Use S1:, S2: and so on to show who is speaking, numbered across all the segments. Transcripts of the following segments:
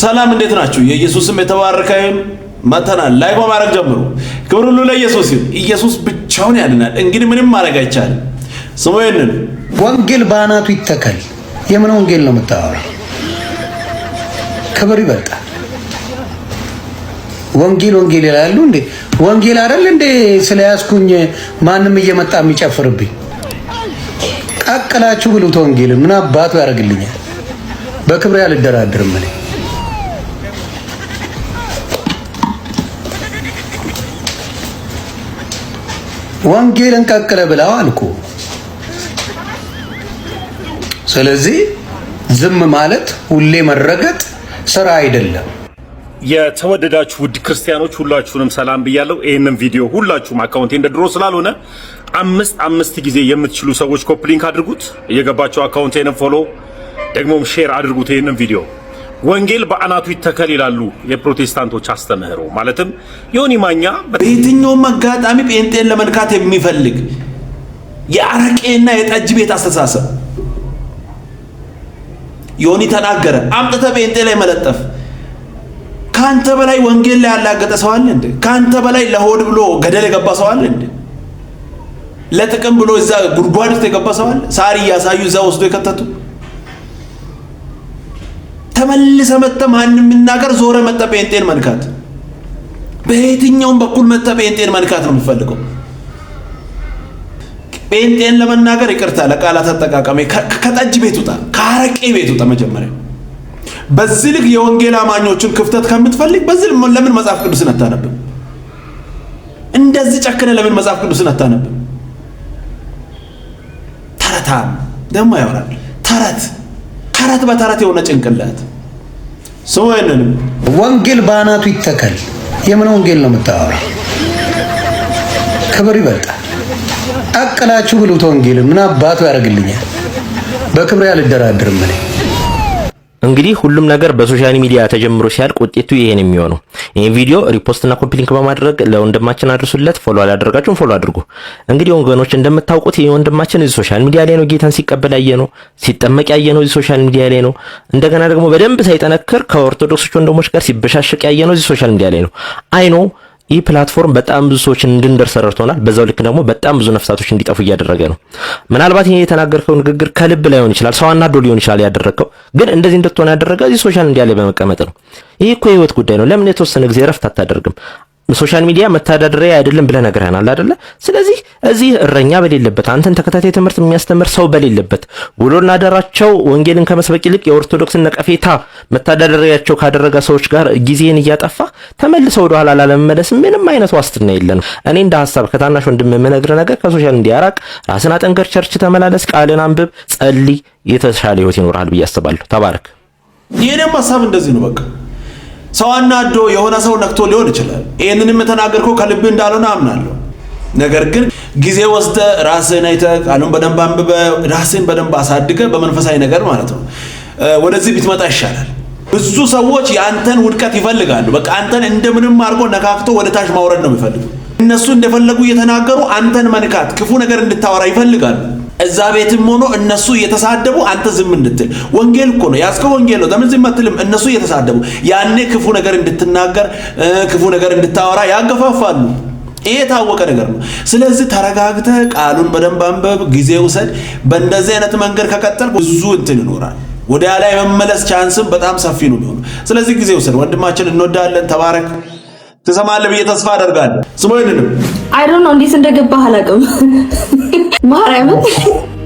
S1: ሰላም እንዴት ናችሁ? የኢየሱስም የተባረከ መተናል ላይ በማድረግ ጀምሩ። ክብር ሁሉ ለኢየሱስ ይሁን። ኢየሱስ ብቻውን ያድናል። እንግዲህ ምንም ማድረግ አይቻልም። ስሙ ይሄንን
S2: ወንጌል ባናቱ ይተከል። የምን ወንጌል ነው የምታወራው? ክብር ይበልጣል። ወንጌል ይላሉ እንዴ? ወንጌል አይደል እንዴ? ስለያዝኩኝ ማንም እየመጣ የሚጨፍርብኝ ቀቅላችሁ ብሉት። ወንጌል ምን አባቱ ያደርግልኛል? በክብር ያልደራደርም እኔ ወንጌልን ቀቅለ ብላው አልኩ። ስለዚህ ዝም ማለት ሁሌ መረገጥ ስራ አይደለም።
S3: የተወደዳችሁ ውድ ክርስቲያኖች ሁላችሁንም ሰላም ብያለሁ። ይሄንን ቪዲዮ ሁላችሁም አካውንቴ እንደድሮ ስላልሆነ አምስት ጊዜ የምትችሉ ሰዎች ኮፒ ሊንክ አድርጉት። እየገባችሁ አካውንቴን ፎሎ ደግሞም ሼር አድርጉት። ይሄንን ቪዲዮ ወንጌል በአናቱ ይተከል ይላሉ የፕሮቴስታንቶች አስተምህሮ። ማለትም ዮኒ ማኛ
S1: በየትኛውም አጋጣሚ ጴንጤን ለመንካት የሚፈልግ የአረቄና የጠጅ ቤት አስተሳሰብ ዮኒ ተናገረ አምጥተ ጴንጤ ላይ መለጠፍ። ካንተ በላይ ወንጌል ላይ ያላገጠ ሰው አለ እንዴ? ካንተ በላይ ለሆድ ብሎ ገደል የገባ ሰው አለ እንዴ? ለጥቅም ብሎ እዛ ጉድጓድ ውስጥ የገባ ሰው አለ? ሳር እያሳዩ እዛ ወስዶ የከተቱ ተመልሰ መጣ ማንም ይናገር ዞረ መጣ ጴንጤን መንካት። በየትኛውም በኩል መጣ ጴንጤን መንካት ነው የሚፈልገው። ጴንጤን ለመናገር ይቅርታ ለቃላት አጠቃቀሜ ከጠጅ ቤት ውጣ፣ ከአረቄ ቤት ውጣ። መጀመሪያ በዚህ ልክ የወንጌል አማኞችን ክፍተት ከምትፈልግ በዚህ ለምን መጽሐፍ ቅዱስን አታነብም? እንደዚህ ጨክነ ለምን መጽሐፍ ቅዱስን አታነብም? ተረታም ደግሞ ያወራል። ተረት በተረት የሆነ ጭንቅላት ሰው አይደለም።
S2: ወንጌል ባናቱ ይተከል። የምን ወንጌል ነው የምታወራው? ክብር ይበልጣል። አቀላችሁ ብሉት። ወንጌል ምን አባቱ ያደርግልኛል? በክብር ያልደራደርም እኔ።
S4: እንግዲህ ሁሉም ነገር በሶሻል ሚዲያ ተጀምሮ ሲያልቅ ውጤቱ ይሄን የሚሆነው። ይሄን ቪዲዮ ሪፖስት እና ኮፒ ሊንክ በማድረግ ለወንድማችን አድርሱለት። ፎሎ አላደረጋችሁም ፎሎ አድርጉ። እንግዲህ ወገኖች እንደምታውቁት ይሄ ወንድማችን እዚህ ሶሻል ሚዲያ ላይ ነው ጌታን ሲቀበል ያየነው፣ ሲጠመቅ ያየነው እዚህ ሶሻል ሚዲያ ላይ ነው። እንደገና ደግሞ በደንብ ሳይጠነክር ከኦርቶዶክሶች ወንድሞች ጋር ሲበሻሸቅ ያየነው እዚህ ሶሻል ሚዲያ ላይ ነው። አይኖ ይህ ፕላትፎርም በጣም ብዙ ሰዎችን እንድንደርስ ረድቶናል። በዛው ልክ ደግሞ በጣም ብዙ ነፍሳቶች እንዲጠፉ እያደረገ ነው። ምናልባት ይሄ የተናገርከው ንግግር ከልብ ላይሆን ይችላል፣ ሰው አናዶ ሊሆን ይችላል ያደረከው፣ ግን እንደዚህ እንድትሆን ያደረገ እዚህ ሶሻል ሚዲያ ላይ በመቀመጥ ነው። ይሄ እኮ የህይወት ጉዳይ ነው። ለምን የተወሰነ ጊዜ ረፍት አታደርግም? ሶሻል ሚዲያ መተዳደሪያ አይደለም ብለህ ነግረህናል አይደለ? ስለዚህ እዚህ እረኛ በሌለበት አንተን ተከታታይ ትምህርት የሚያስተምር ሰው በሌለበት ውሎና አዳራቸው ወንጌልን ከመስበክ ይልቅ የኦርቶዶክስን ነቀፌታ መተዳደሪያቸው ካደረገ ሰዎች ጋር ጊዜን እያጠፋ ተመልሰው ወደ ኋላ ላለመመለስ ምንም አይነት ዋስትና የለንም። እኔ እንደ ሐሳብ ከታናሽ ወንድም የምነግርህ ነገር ከሶሻል ሚዲያ ራቅ፣ ራስን አጠንከር፣ ቸርች ተመላለስ፣ ቃልን አንብብ፣ ጸልይ፣ የተሻለ ህይወት ይኖርሃል ብዬ አስባለሁ። ተባረክ።
S1: የኔም ሐሳብ እንደዚህ ነው። በቃ ሰው አናዶ የሆነ ሰው ነክቶ ሊሆን ይችላል። ይሄንንም ተናገርኩ ከልብ እንዳልሆነ አምናለሁ። ነገር ግን ጊዜ ወስደ ራስህን አይተህ ቃሉን በደንብ አንብበህ ራስህን በደንብ አሳድገህ በመንፈሳዊ ነገር ማለት ነው ወደዚህ ብትመጣ ይሻላል። ብዙ ሰዎች ያንተን ውድቀት ይፈልጋሉ። በቃ አንተን እንደምንም አድርጎ ነካክቶ ወደ ታች ማውረድ ነው የሚፈልጉ። እነሱ እንደፈለጉ እየተናገሩ አንተን መንካት፣ ክፉ ነገር እንድታወራ ይፈልጋሉ። እዛ ቤትም ሆኖ እነሱ እየተሳደቡ አንተ ዝም እንድትል። ወንጌል እኮ ነው ያስከው ወንጌል ነው። ለምን ዝም አትልም? እነሱ እየተሳደቡ ያኔ ክፉ ነገር እንድትናገር ክፉ ነገር እንድታወራ ያገፋፋሉ። ይሄ የታወቀ ነገር ነው። ስለዚህ ተረጋግተህ ቃሉን በደንብ አንበብ፣ ጊዜ ውሰድ። በእንደዚህ አይነት መንገድ ከቀጠል ብዙ እንትን ይኖራል። ወደ ላይ መመለስ ቻንስም በጣም ሰፊ ነው የሚሆነው። ስለዚህ ጊዜ ውሰድ። ወንድማችን እንወዳለን። ተባረክ። ትሰማለህ ብዬ ተስፋ አደርጋለሁ። ስሙ ይሄንንም
S5: አይ ዶንት ኖ እንዴት እንደገባህ አላውቅም። ማርያምን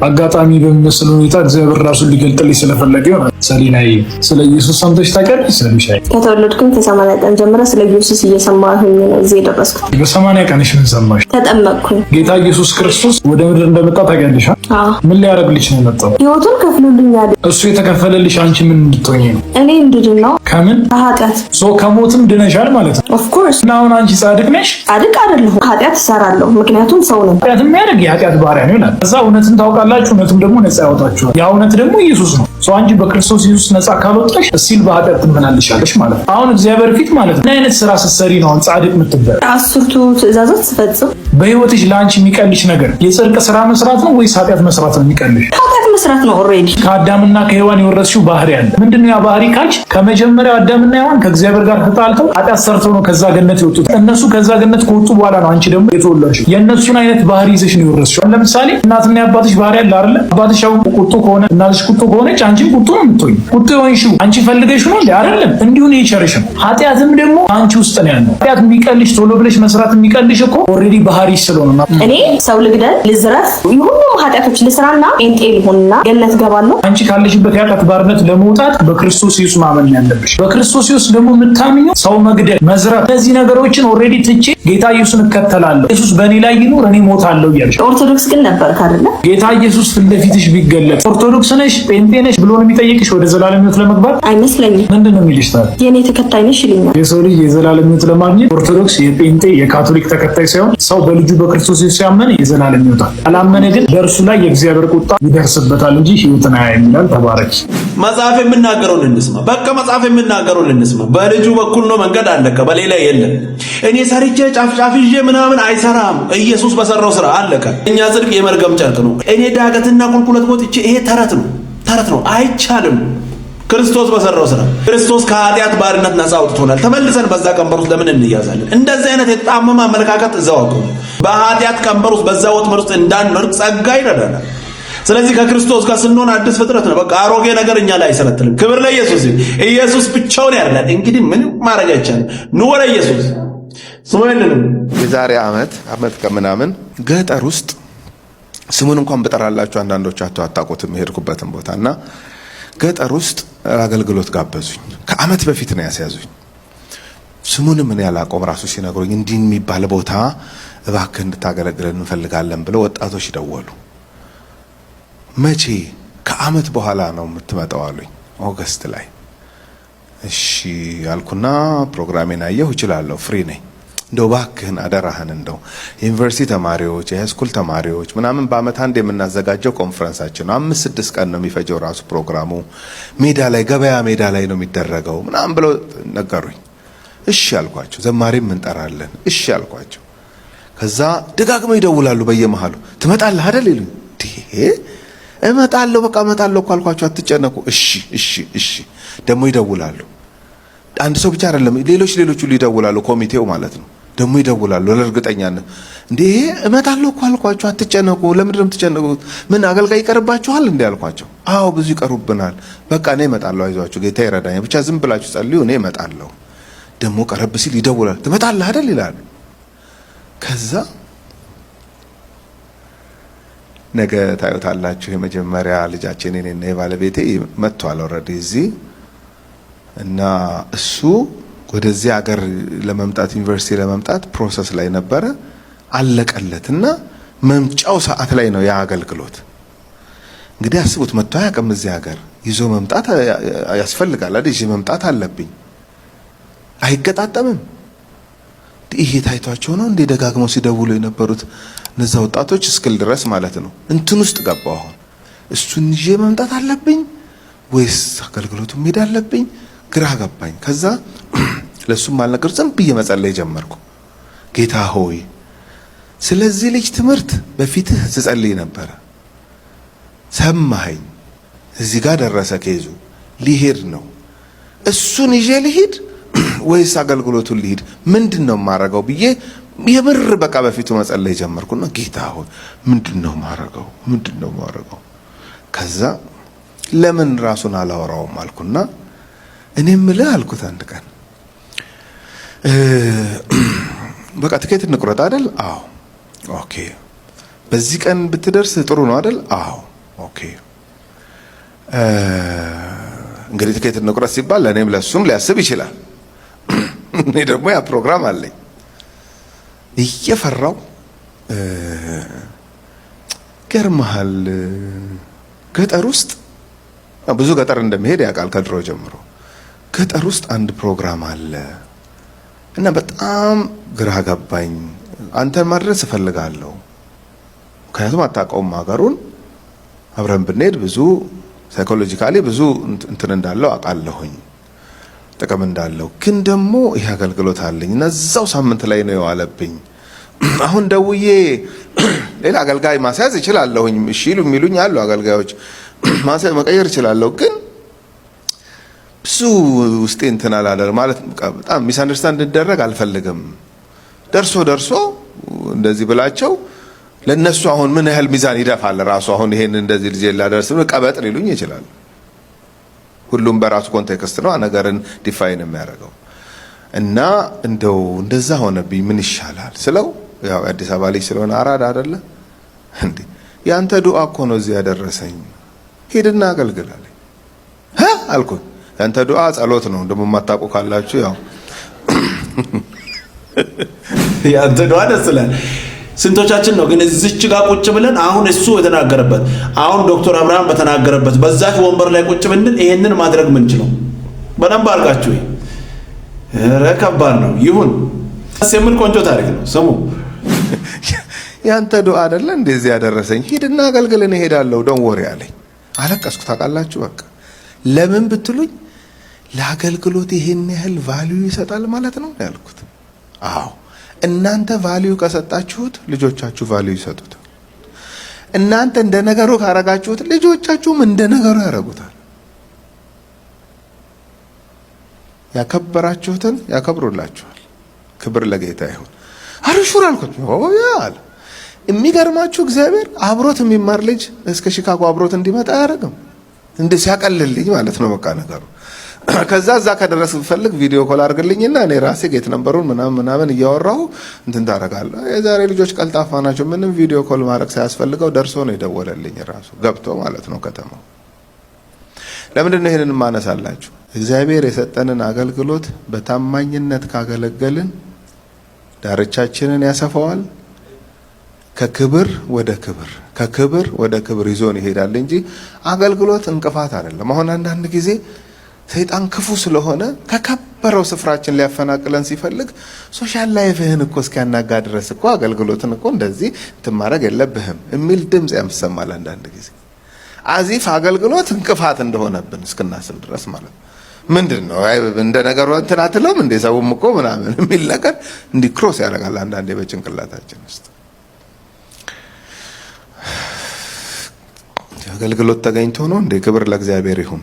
S6: አጋጣሚ በሚመስል ሁኔታ እግዚአብሔር ራሱን ሊገልጥልኝ ስለፈለገ ይሆናል። ሰሊናዬ ስለ ኢየሱስ ሰምተሽ ታውቂያለሽ? ሰሊሻዬ
S5: ከተወለድኩኝ ከ80 ቀን ጀምሮ ስለ ኢየሱስ እየሰማሁኝ ነው እዚህ የደረስኩት።
S6: በ80 ቀንሽ ምን ሰማሽ?
S5: ተጠመቅኩኝ።
S6: ጌታ ኢየሱስ ክርስቶስ ወደ ምድር እንደመጣ ታውቂያለሽ?
S5: አዎ።
S6: ምን ሊያደርግልሽ ነው የመጣው?
S5: ሕይወቱን ከፍሎልኛል።
S6: እሱ የተከፈለልሽ አንቺ ምን እንድትሆኚ ነው?
S5: እኔ እንድድን ነው።
S6: ከምን?
S5: ከኃጢአት።
S6: ከሞትም ድነሻል ማለት ነው?
S5: ኦፍ ኮርስ።
S6: እና አሁን አንቺ ጻድቅ ነሽ?
S5: ጻድቅ አይደለሁም። ኃጢአት እሰራለሁ፣ ምክንያቱም ሰው ነኝ።
S6: ኃጢአት የሚያደርግ የኃጢአት ባሪያ ነው ይላል። እዛ እውነትን ታውቃላችሁ፣ እውነትም ደግሞ ነፃ ያወጣችኋል። ያ እውነት ደግሞ ኢየሱስ ነው። ሰው አንቺ በክርስቶስ ኢየሱስ ነፃ ካልወጣሽ እስቲል በኃጢአት ትመላለሻለሽ ማለት ነው። አሁን እግዚአብሔር ፊት ማለት ነው ምን አይነት ስራ ስትሰሪ ነው ጻድቅ የምትባል? 10ቱ ትእዛዛት ስፈጽም በህይወትሽ ለአንቺ የሚቀልሽ ነገር የጽድቅ ስራ መስራት ነው ወይስ ኃጢአት መስራት ነው የሚቀልሽ? ኃጢአት መስራት ነው። ኦልሬዲ ከአዳምና ከሔዋን የወረስሽው ባህሪ አለ። ምንድነው ያ ባህሪ ካልሽ ከመጀመሪያው አዳምና ሔዋን ከእግዚአብሔር ጋር ተጣልተው ኃጢአት ሰርተው ነው ከዛ ገነት የወጡት። እነሱ ከዛ ገነት ከወጡ በኋላ ነው አንቺ ደግሞ የተወለድሽው። የእነሱን አይነት ባህሪ ይዘሽ ነው የወረስሽው። ለምሳሌ እናትና አባትሽ ባህሪ አለ አይደል? አባትሽ አሁን ቁጡ ከሆነ እናትሽ ቁጡ ከሆነች አንቺም ቁጡ ነው የምትሆኝ። ቁጡ የሆንሽው አንቺ ፈልገሽ ነው አይደለም? እንዲሁ ነው የቸርሽ ነው። ኃጢአትም ደግሞ አንቺ ውስጥ ነው ያለው። ኃጢአት የሚቀልሽ ቶሎ ብለሽ መስራት የሚቀልሽ እኮ ኦልሬዲ ባህሪ ስለሆነ ነው።
S5: እኔ ሰው ልግደል፣ ልዝረፍ፣ ሁሉም ኃጢአቶች ልስራና ጴንጤ ልሆንና ገነት ገባለሁ።
S6: አንቺ ካለሽበት የኃጢአት ባርነት ለመውጣት በክርስቶስ ኢየሱስ ማመን ያለብሽ። በክርስቶስ ኢየሱስ ደግሞ የምታምኚው ሰው መግደል፣ መዝረፍ፣ እነዚህ ነገሮችን ኦልሬዲ ትቼ ጌታ ኢየሱስን እከተላለሁ፣ ኢየሱስ በእኔ ላይ ይኑር፣ እኔ ሞታለሁ እያልሽ።
S5: ኦርቶዶክስ ግን ነበር አይደለ?
S6: ጌታ ኢየሱስ ፊት ለፊትሽ ቢገለጥ ኦርቶዶክስ ነሽ ጴንጤ ነሽ ብሎ ነው የሚጠይቅሽ ወደ ዘላለም ሕይወት ለመግባት?
S5: አይመስለኝም።
S6: ምንድን ነው የሚልሽ ታዲያ?
S5: የኔ ተከታይ ነሽ ይለኛል።
S6: የሰው ልጅ የዘላለም ሕይወት ለማግኘት ኦርቶዶክስ፣ የጴንጤ፣ የካቶሊክ ተከታይ ሳይሆን ሰው በልጁ በክርስቶስ ሲያመን የዘላለም ሕይወት አለ። አላመነ ግን በእርሱ ላይ የእግዚአብሔር ቁጣ ይደርስበታል እንጂ ሕይወትን አያይም ይላል። ተባረክ።
S1: መጽሐፍ የሚናገረውን እንስማ። በቃ መጽሐፍ የሚናገረውን እንስማ። በልጁ በኩል ነው መንገድ አለቀ፣ በሌላ የለም። እኔ ሰርቼ ጫፍጫፍ ይዤ ምናምን አይሰራም። ኢየሱስ በሰራው ስራ አለቀ። እኛ ጽድቅ የመርገም ጨርቅ ነው። እኔ ዳገትና ቁልቁለት ወጥቼ ይሄ ተረት ነው፣ አይቻልም። ክርስቶስ በሰራው ስራ ክርስቶስ ከኃጢአት ባርነት ነፃ አውጥቶናል። ተመልሰን በዛ ቀንበር ውስጥ ለምን እንያዛለን? እንደዚህ አይነት የተጣመመ አመለካከት እዛው አቁም። በኃጢአት ቀንበር ውስጥ በዛ ወጥመድ ውስጥ እንዳንወድቅ ጸጋ ይረዳናል። ስለዚህ ከክርስቶስ ጋር ስንሆን አዲስ ፍጥረት ነው። በቃ አሮጌ ነገር እኛ ላይ አይሰለጥንም። ክብር ለኢየሱስ። ኢየሱስ ብቻውን ያድናል። እንግዲህ ምንም ማድረግ አይቻልም። ኑ ወደ ኢየሱስ። ስሙንም
S7: የዛሬ ዓመት ከምናምን ገጠር ውስጥ ስሙን እንኳን በጠራላችሁ አንዳንዶቻችሁ አታውቁትም የሄድኩበትን ቦታና ገጠር ውስጥ አገልግሎት ጋበዙኝ። ከዓመት በፊት ነው ያስያዙኝ። ስሙንም እኔ ያላቆም ራሱ ሲነግሩኝ እንዲህ የሚባል ቦታ እባክህ እንድታገለግለን እንፈልጋለን ብለው ወጣቶች ደወሉ። መቼ? ከዓመት በኋላ ነው የምትመጣው አሉኝ። ኦገስት ላይ። እሺ ያልኩና ፕሮግራሜን አየሁ። እችላለሁ፣ ፍሪ ነኝ። እንደው እባክህን አደራህን እንደው ዩኒቨርሲቲ ተማሪዎች፣ የሃይስኩል ተማሪዎች ምናምን በአመት አንድ የምናዘጋጀው ኮንፈረንሳችን ነው። 5-6 ቀን ነው የሚፈጀው ራሱ ፕሮግራሙ። ሜዳ ላይ ገበያ ሜዳ ላይ ነው የሚደረገው ምናምን ብለው ነገሩኝ። እሺ አልኳቸው። ዘማሪም እንጠራለን። እሺ አልኳቸው። ከዛ ደጋግመው ይደውላሉ በየመሃሉ። ትመጣለህ አይደል ይሉኝ። እመጣለሁ፣ በቃ እመጣለሁ እኮ አልኳቸው። አትጨነቁ። እሺ ደግሞ ይደውላሉ። አንድ ሰው ብቻ አይደለም፣ ሌሎች ሁሉ ይደውላሉ። ኮሚቴው ማለት ነው። ደግሞ ይደውላሉ ለእርግጠኛነት። እንዴ እመጣለሁ እኮ አልኳቸው፣ አትጨነቁ። ለምንድን ነው የምትጨነቁት? ምን አገልጋይ ይቀርባችኋል እንዴ አልኳቸው። አዎ ብዙ ይቀሩብናል። በቃ እኔ እመጣለሁ፣ አይዟችሁ ጌታ ይረዳኛል፣ ብቻ ዝም ብላችሁ ጸልዩ፣ እኔ እመጣለሁ። ደግሞ ቀረብ ሲል ይደውላል። ትመጣለህ አይደል ይላሉ። ከዛ ነገ ታዩታላችሁ የመጀመሪያ ልጃችን እኔና የባለቤቴ መጥቷል ኦልሬዲ እዚህ እና እሱ ወደዚህ ሀገር ለመምጣት ዩኒቨርሲቲ ለመምጣት ፕሮሰስ ላይ ነበረ። አለቀለትና መምጫው ሰዓት ላይ ነው ያ አገልግሎት። እንግዲህ አስቡት፣ መጥቶ አያውቅም እዚህ ሀገር። ይዞ መምጣት ያስፈልጋል አይደል? ይዤ መምጣት አለብኝ። አይገጣጠምም። ይሄ ታይቷቸው ነው እንዴ ደጋግመው ሲደውሉ የነበሩት እነዛ ወጣቶች እስክል ድረስ ማለት ነው። እንትን ውስጥ ገባሁ። አሁን እሱን ይዤ መምጣት አለብኝ ወይስ አገልግሎቱ መሄድ አለብኝ? ግራ ገባኝ። ከዛ ለሱም አልነገር ዝም ብዬ መጸለይ ጀመርኩ። ጌታ ሆይ ስለዚህ ልጅ ትምህርት በፊትህ ስጸልይ ነበር፣ ሰማኸኝ። እዚህ ጋር ደረሰ ኬዙ፣ ሊሄድ ነው። እሱን ይዤ ልሂድ ወይስ አገልግሎቱን ልሂድ? ምንድነው ማረጋው ብዬ የምር በቃ በፊቱ መጸለይ ጀመርኩና ጌታ ሆይ ምንድነው ማረጋው? ከዛ ለምን ራሱን አላወራውም አልኩና እኔም ምልህ አልኩት አንድ ቀን በቃ ትኬት እንቁረጥ አይደል? አዎ ኦኬ። በዚህ ቀን ብትደርስ ጥሩ ነው አይደል? አዎ ኦኬ። እንግዲህ ትኬት እንቁረጥ ሲባል ለኔም ለሱም ሊያስብ ይችላል። እኔ ደግሞ ያ ፕሮግራም አለኝ። እየፈራው ገርመሃል፣ ገጠር ውስጥ ብዙ ገጠር እንደሚሄድ ያውቃል ከድሮ ጀምሮ። ገጠር ውስጥ አንድ ፕሮግራም አለ እና በጣም ግራ ገባኝ። አንተን ማድረስ እፈልጋለሁ፣ ምክንያቱም አታውቀውም ሀገሩን። አብረን ብንሄድ ብዙ ሳይኮሎጂካሊ ብዙ እንትን እንዳለው አውቃለሁኝ፣ ጥቅም እንዳለው። ግን ደግሞ ይሄ አገልግሎት አለኝ እና እዛው ሳምንት ላይ ነው የዋለብኝ። አሁን ደውዬ ሌላ አገልጋይ ማስያዝ እችላለሁኝ፣ እሺ የሚሉኝ አሉ አገልጋዮች፣ ማስያዝ መቀየር እችላለሁ። ግን ብዙ ውስጤ እንትን አላለ ማለት በጣም ሚስ አንደርስታንድ እንዲደረግ አልፈልግም። ደርሶ እንደዚህ ብላቸው ለነሱ አሁን ምን ያህል ሚዛን ይደፋል ራሱ። አሁን ይሄን እንደዚህ ልጅ ላደርስ ቀበጥ ሊሉኝ ይችላል። ሁሉም በራሱ ኮንቴክስት ነው ነገርን ዲፋይን የሚያደርገው። እና እንደው እንደዛ ሆነብኝ ምን ይሻላል ስለው ያው አዲስ አበባ ልጅ ስለሆነ አራዳ አይደለ እንዴ ያንተ ዱዓ እኮ ነው እዚህ ያደረሰኝ፣ ሄድና አገልግል አለኝ። አልኩኝ ያንተ ዱዓ ጸሎት ነው እንደሞ ማታውቁ ካላችሁ ያው
S1: ያንተ ዱዓ ደስ ይላል። ስንቶቻችን ነው ግን እዚች ጋር ቁጭ ብለን አሁን እሱ የተናገረበት አሁን ዶክተር አብርሃም በተናገረበት በዛች ወንበር ላይ ቁጭ ብንል ይሄንን ማድረግ ምን ችለው? በደንብ አድርጋችሁ ከባድ ነው። ይሁን የሚል ቆንጆ ታሪክ ነው። ስሙ
S7: ያንተ ዱዓ አይደለ እንደዚህ ያደረሰኝ፣ ሂድና አገልግልን እሄዳለሁ ዶን ወሪ አለኝ። አለቀስኩ ታውቃላችሁ። በቃ ለምን ብትሉኝ ለአገልግሎት ይሄን ያህል ቫልዩ ይሰጣል ማለት ነው ያልኩት። አዎ እናንተ ቫልዩ ከሰጣችሁት ልጆቻችሁ ቫልዩ ይሰጡታል። እናንተ እንደ ነገሩ ካረጋችሁት ልጆቻችሁም እንደ ነገሩ ያረጉታል። ያከበራችሁትን ያከብሩላችኋል። ክብር ለጌታ ይሁን። አርሹር አልኩት። ያል የሚገርማችሁ እግዚአብሔር አብሮት የሚማር ልጅ እስከ ሺካጎ አብሮት እንዲመጣ አያደርግም። እንደ ሲያቀልልኝ ማለት ነው በቃ ነገሩ። ከዛ እዛ ከደረስ ፈልግ ቪዲዮ ኮል አድርግልኝና እኔ ራሴ ጌት ነምበሩን ምናምን እያወራሁ እንትን ታረጋለህ። የዛሬ ልጆች ቀልጣፋ ናቸው። ምንም ቪዲዮ ኮል ማድረግ ሳያስፈልገው ደርሶ ነው የደወለልኝ ራሱ ገብቶ ማለት ነው ከተማው። ለምንድን ነው ይሄንን ማነሳላችሁ? እግዚአብሔር የሰጠንን አገልግሎት በታማኝነት ካገለገልን ዳርቻችንን ያሰፋዋል። ከክብር ወደ ክብር ይዞን ይሄዳል እንጂ አገልግሎት እንቅፋት አይደለም። አሁን አንዳንድ ጊዜ ሰይጣን ክፉ ስለሆነ ከከበረው ስፍራችን ሊያፈናቅለን ሲፈልግ ሶሻል ላይፍህን እኮ እስኪያናጋ ድረስ እኮ አገልግሎትን እኮ እንደዚህ ትማረግ የለብህም የሚል ድምጽ ያምሰማል አንዳንድ ጊዜ። አዚፍ አገልግሎት እንቅፋት እንደሆነብን እስክናስብ ድረስ ማለት ነው። ምንድነው እንደ ነገሩ እንትን አትለውም እንደ ሰውም እኮ ምናምን የሚል ነገር እንዲህ ክሮስ ያደርጋል አንዳንዴ በጭንቅላታችን ውስጥ። አገልግሎት ተገኝቶ ነው እንደ ክብር ለእግዚአብሔር ይሁን።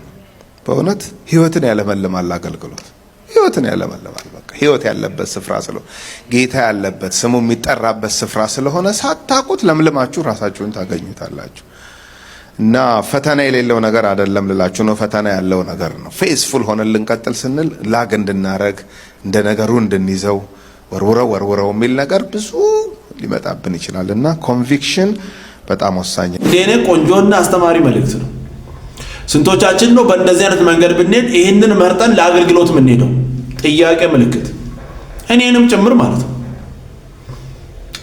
S7: በእውነት ህይወትን ያለመልማል አገልግሎት፣ ህይወትን ያለመልማል። በቃ ህይወት ያለበት ስፍራ ስለሆነ ጌታ ያለበት ስሙ የሚጠራበት ስፍራ ስለሆነ ሳታውቁት ለምልማችሁ ራሳችሁን ታገኙታላችሁ። እና ፈተና የሌለው ነገር አይደለም ልላችሁ ነው፣ ፈተና ያለው ነገር ነው። ፌስፉል ሆነን ልንቀጥል ስንል ላግ እንድናረግ እንደ ነገሩ እንድንይዘው ወርውረው የሚል ነገር ብዙ ሊመጣብን ይችላልና ኮንቪክሽን በጣም ወሳኝ ነው።
S1: እኔ ቆንጆና አስተማሪ መልእክት ነው። ስንቶቻችን ነው በእንደዚህ አይነት መንገድ ብንሄድ ይሄንን መርጠን ለአገልግሎት የምንሄደው? ጥያቄ ምልክት፣ እኔንም ጭምር ማለት ነው።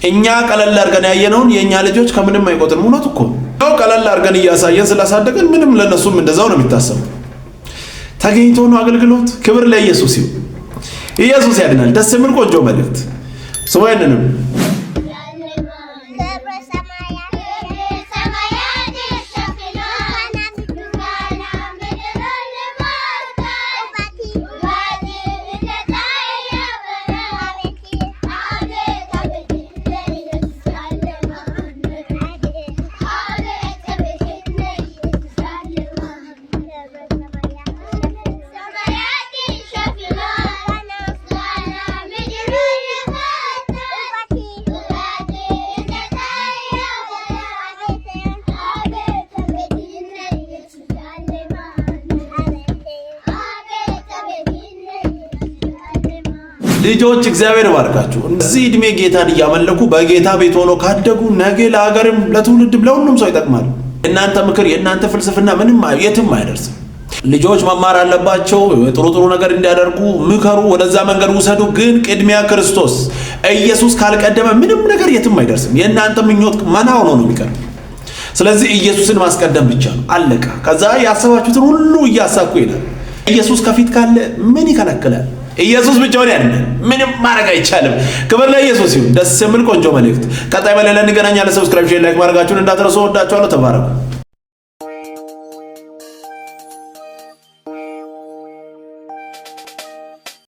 S1: እኛ ቀለል አድርገን ያየነውን የእኛ ልጆች ከምንም አይቆጥርም። እውነት እኮ ነው። ቀለል አድርገን እያሳየን ስላሳደገን ምንም ለነሱም እንደዛው ነው የሚታሰበው። ተገኝቶ ነው አገልግሎት። ክብር ለኢየሱስ ይሁን። ኢየሱስ ያድናል። ደስ የሚል ቆንጆ መልእክት ስዋይንንም ልጆች እግዚአብሔር ባርካችሁ። እዚህ እድሜ ጌታን እያመለኩ በጌታ ቤት ሆኖ ካደጉ ነገ ለሀገርም ለትውልድም ለሁሉም ሰው ይጠቅማል። የእናንተ ምክር የእናንተ ፍልስፍና ምንም የትም አይደርስም። ልጆች መማር አለባቸው። ጥሩ ነገር እንዲያደርጉ ምከሩ፣ ወደዛ መንገድ ውሰዱ። ግን ቅድሚያ ክርስቶስ ኢየሱስ ካልቀደመ ምንም ነገር የትም አይደርስም። የእናንተ ምኞት መና ሆኖ ነው የሚቀር። ስለዚህ ኢየሱስን ማስቀደም ብቻ ነው፣ አለቀ። ከዛ ያሰባችሁትን ሁሉ እያሳኩ ይላል። ኢየሱስ ከፊት ካለ ምን ይከለክላል? ኢየሱስ ብቻውን ያድናል። ምንም ማድረግ አይቻልም። ክብር ለኢየሱስ ይሁን። ደስ የሚል ቆንጆ መልእክት። ቀጣይ በሌላ እንገናኛለን። ሰብስክራይብ፣ ሼር፣ ላይክ ማድረጋችሁን እንዳትረሱ። ወዳችኋለሁ። ተባረኩ።